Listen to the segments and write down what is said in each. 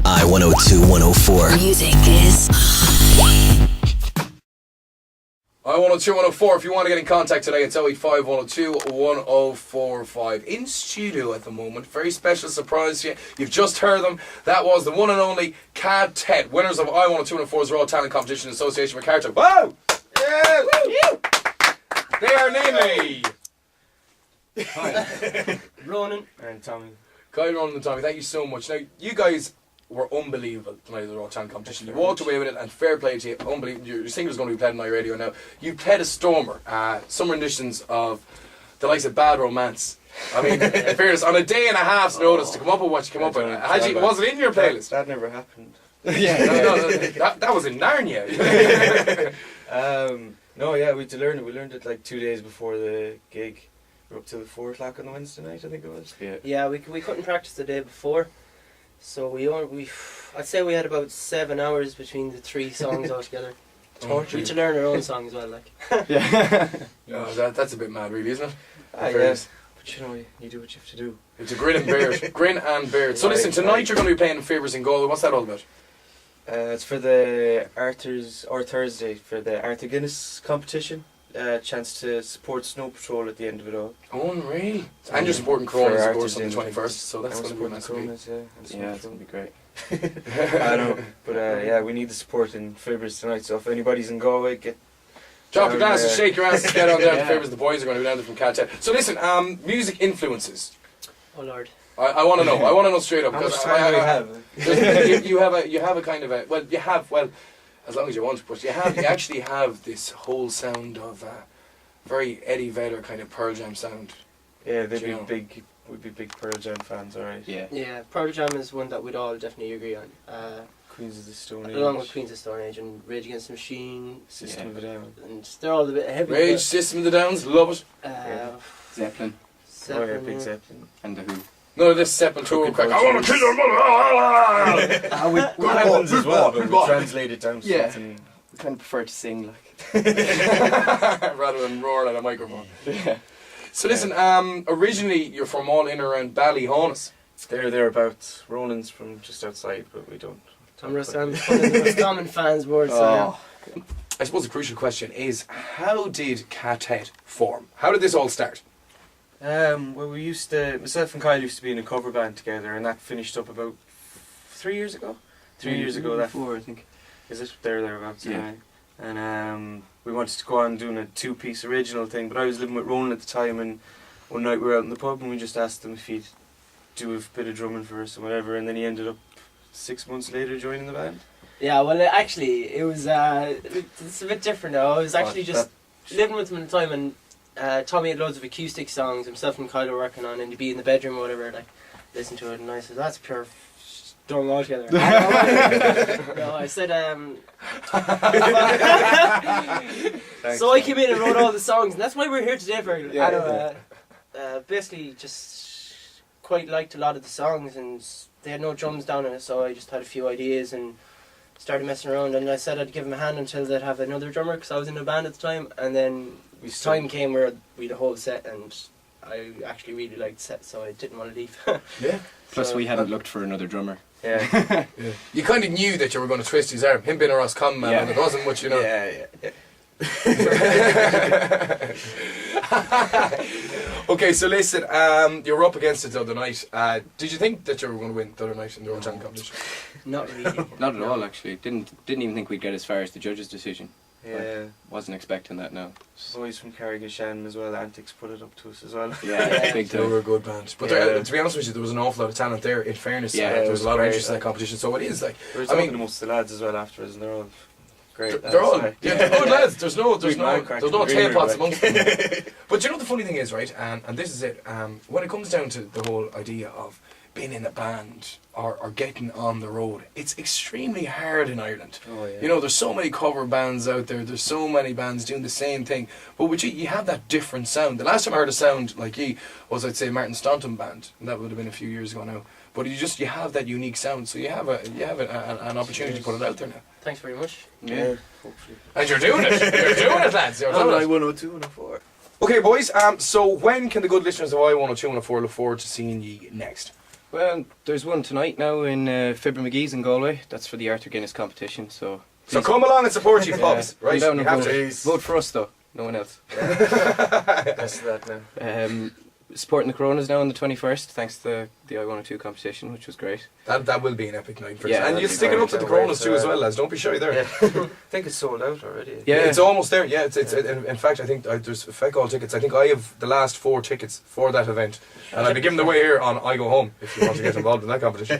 i102-104. Music is i102-104. If you want to get in contact today, it's 085-102-1045. In studio at the moment. Very special surprise to you. You've just heard them. That was the one and only Cat, winners of i102-104's Raw Talent Competition in association with Carter. Wow! Yeah! Woo! They are namely Hi. Ronan and Tommy. Kyle, Ronan and Tommy, thank you so much. Now, you guys were unbelievable tonight at the Raw Talent Competition. You walked away with it, and fair play to you. Unbelievable. Your single's going to be played on my radio now. You played a stormer, some renditions of the likes of Bad Romance. I mean, in fairness, on a day and a half's notice to come up with what you come up with. Was it in your playlist? That never happened. No, that was in Narnia. We learned it like 2 days before the gig. We were up till 4 o'clock on the Wednesday night, I think it was. Yeah, we couldn't practice the day before, so I'd say we had about 7 hours between the 3 songs altogether. Torture. We had to learn our own song as well, like. Yeah. That's a bit mad, really, isn't it? Yes. But you do what you have to do. It's a grin and bear it. Grin and bear it. So listen, tonight you're going to be playing Favours in Galway. What's that all about? It's for the Thursday for the Arthur Guinness competition. Chance to support Snow Patrol at the end of it all. Unreal. And you're supporting Coronas, of course, on the 21st, so that's going to be nice. Yeah, it's going to be great. I know, but we need the support in Favours tonight, so if anybody's in Galway, drop your glasses, shake your asses, get on down to Favours. The boys are going to be down there from Cat. So listen, music influences. Oh Lord. I want to know. I want to know straight up. How much time do we have? you have a kind of a as long as you want, but you actually have this whole sound of very Eddie Vedder kind of Pearl Jam sound. Yeah, we'd be big Pearl Jam fans, alright. Yeah, Pearl Jam is one that we'd all definitely agree on. Queens of the Stone Age. Along with Queens of the Stone Age and Rage Against the Machine. System of a Down. And they're all a bit heavy. Rage, System of the Downs, love it. Zeppelin. Big Zeppelin. And The Who. No, this Zeppelin tour crack. I want to kill your mother! We weapons as well, but we translate it down to something. We kind of prefer to sing like rather than roar at a microphone. Yeah. So listen, originally you're from all in and around Ballyhonus. Thereabouts. Ronan's from just outside, but we don't. I'm Roscommon fans word, so I suppose the crucial question is, how did Cat form? How did this all start? We used to, myself and Kyle used to be in a cover band together, and that finished up about 3 years ago. 3 years ago, that 4, I think. Is it thereabouts? Yeah. And we wanted to go on doing a 2-piece original thing, but I was living with Ronan at the time, and one night we were out in the pub and we just asked him if he'd do a bit of drumming for us or whatever, and then he ended up 6 months later joining the band. Yeah, well, actually, it was it's a bit different now. I was actually just living with him at the time, and Tommy had loads of acoustic songs himself and Kyle were working on, and he'd be in the bedroom or whatever, like, listen to it, and I said, that's pure dung altogether. No, I said, so I came in and wrote all the songs, and that's why we're here today, Fergal. Basically, just quite liked a lot of the songs, and they had no drums down in it, so I just had a few ideas and started messing around, and I said I'd give them a hand until they'd have another drummer, because I was in a band at the time, and then time came where we had a whole set, and I actually really liked the set, so I didn't want to leave. Yeah. Plus we hadn't looked for another drummer. Yeah. You kind of knew that you were going to twist his arm. Him being a Roscommon man, and it wasn't much, you know. Yeah. Okay, so listen, you were up against it the other night. Did you think that you were going to win the other night in the Raw Talent Competition? Not really. Not at all, actually. Didn't even think we'd get as far as the judge's decision. Yeah. Wasn't expecting that, no. Boys from Carrigashan as well, Antics put it up to us as well. Yeah, big They time. were a good band. But to be honest with you, there was an awful lot of talent there, in fairness. There was a lot of interest in that competition, so it is like... We were talking to most of the lads as well afterwards, and they're all great. They're good lads. There's no tailpots amongst them. But you know the funny thing is, right, and this is it, when it comes down to the whole idea of being in a band or getting on the road, it's extremely hard in Ireland. Oh, yeah. You know, there's so many cover bands out there's so many bands doing the same thing, but with you have that different sound. The last time I heard a sound like you was, I'd say, Martin Staunton band, and that would have been a few years ago now. But you have that unique sound, so you have an opportunity to put it out there now. Thanks very much. Yeah, hopefully. And you're doing it. You're doing it, lads. You're doing it. i102-104. Okay, boys. So when can the good listeners of i102-104 look forward to seeing ye next? Well, there's one tonight now in Fibber McGee's in Galway. That's for the Arthur Guinness competition. So come along and support you, pubs. Right, down you and have vote. to. Vote for us though. No one else. That's that now. Supporting the Coronas now on the 21st, thanks to the i102 competition, which was great. That will be an epic night for you. Yeah, And you'll stick it up to the Coronas too as well, lads. Don't be shy there. Yeah. I think it's sold out already. Yeah. It's almost there. Yeah, it's in fact, I think there's Fergal tickets. I think I have the last 4 tickets for that event, and I'll be giving them away here on I Go Home if you want to get involved in that competition.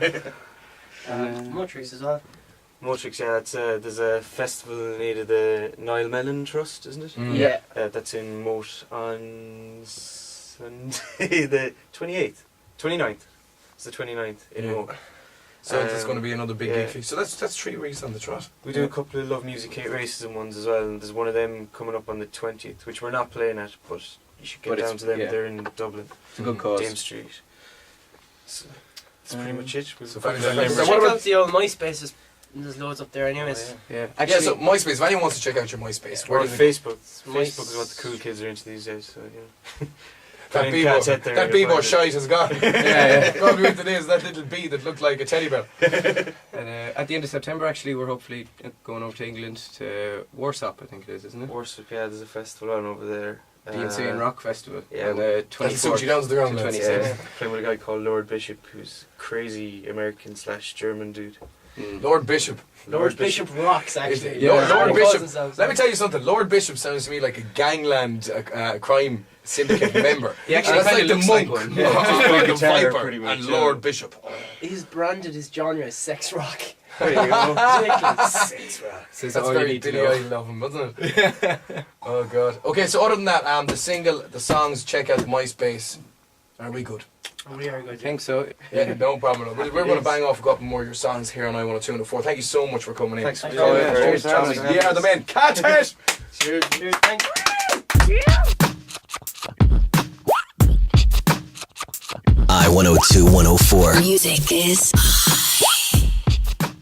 Motrix as well. Motrix, yeah, it's there's a festival near the Niall Mellon Trust, isn't it? Mm. Yeah. That's in Moat on Sunday, the 29th. It's the 29th in Moat. So it's going to be another big yeah. gig for you. So that's 3 weeks on the trot. We do a couple of Love Music Hate Racism ones as well, and there's one of them coming up on the 20th, which we're not playing at, but you should get down to them. Yeah. They're in Dublin. It's a good cause. Dame Street. So that's pretty much it. We'll So put if it anything- in so Limerick. what Check about- out the old MySpace. There's loads up there anyways. Yeah, Actually, actually, so MySpace. If anyone wants to check out your MySpace, Or where do they- Facebook. My- Facebook is what the cool kids are into these days, so yeah. that Brian Cat's out there Bebo and you'll find shite has gone. yeah. Probably what it is, that little bee that looked like a teddy bear. And at the end of September, actually, we're hopefully going over to England to Warsaw, I think it is, isn't it? Warsaw, yeah, there's a festival on over there. The Insane Rock Festival. yeah, on the That'll suit you 24th down to the ground, to lads. 26th. Yeah, playing with a guy called Lord Bishop, who's crazy American/German dude. Mm. Lord Bishop. Lord Bishop rocks actually. Yeah. Lord He Bishop. calls himself Let me so. tell you something. Lord Bishop sounds to me like a gangland crime syndicate member. He actually That's kinda like the looks like monk, one. Yeah. the Guitar, Viper, pretty much, and yeah. Lord Bishop. He's branded his genre as sex rock. There you go. Ridiculous. Sex rock. Says That's all you very need to Billy know. Idol of him, wasn't it? Oh god. Okay, so other than that, the single, the songs, check out the MySpace. Are we good? We are I good. think so. Yeah, no problem at all. We're going to bang off a couple more of your songs here on i102-104. Thank you so much for coming in. Thanks for Thanks coming. very much. Cheers for having us. Yeah, the men. Cat it! Cheers. Thanks. I102-104. Music is